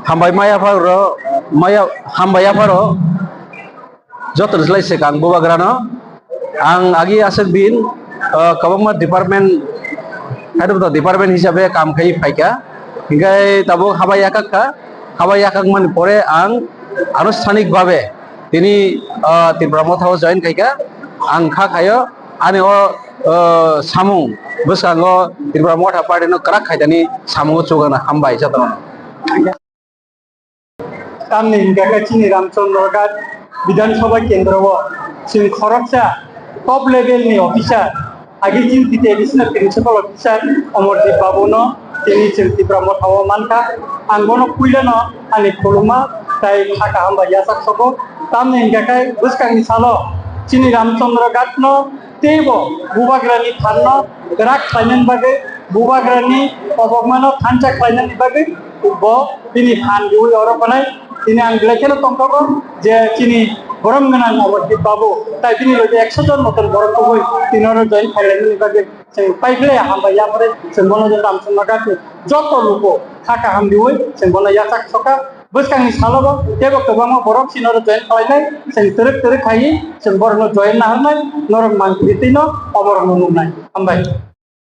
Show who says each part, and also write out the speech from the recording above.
Speaker 1: Hambai Maya Faro Jotter Slice Kang Bubagrano Ang Agi Asset Bin Kabama Department Head of the Department Hisabe Kam Kai Paika Hingai Tabo Habayakak Man Pore Ang Anustanik Babe Tini Tibramoth House Join Kaika Ang Kakayo Ani Samung Busango Tibramoth Aparteno Krak Haitani Samu Chugana Hambai Jatan
Speaker 2: Tamni Gakachini Ramchandra Ghat Vidhanasabha Kendra Sin Khoroksa top level ni officer agi chin tite additional principal officer Amardeep Babuno tini chilti Bramoth Hawa Manka anggono kuilano ani koluma tai khaka hamba yasak sobo tamni gakai buskang ni salo chini Ramchandra Ghat no tebo bubagrani thanno grak khainen bage bubagrani obogmano thancha khainen bage bo tini khan diui oro panai তিনি আং লেখেন তঙ্কব যে তিনি গরম গান অবদীপ বাবু তাই তিনি লগে 100 জন মতন গরম কই তিনর জয়েন খাইলেন নিবাগে পাইলে হামবা ইয়াপরে সেমবন যে রামচন্দ্র গাছ যত লোক থাকা হামদি হই সেমবন ইয়াসাক সকা বসকাংনি সালব তেবক তবাম বরক সিনর জয়েন খাইলাই সেন তেরেক তেরেক খাই সেমবরন জয়েন না হনাই নরম মান দিতিনো অবরন নুনাই হামবাই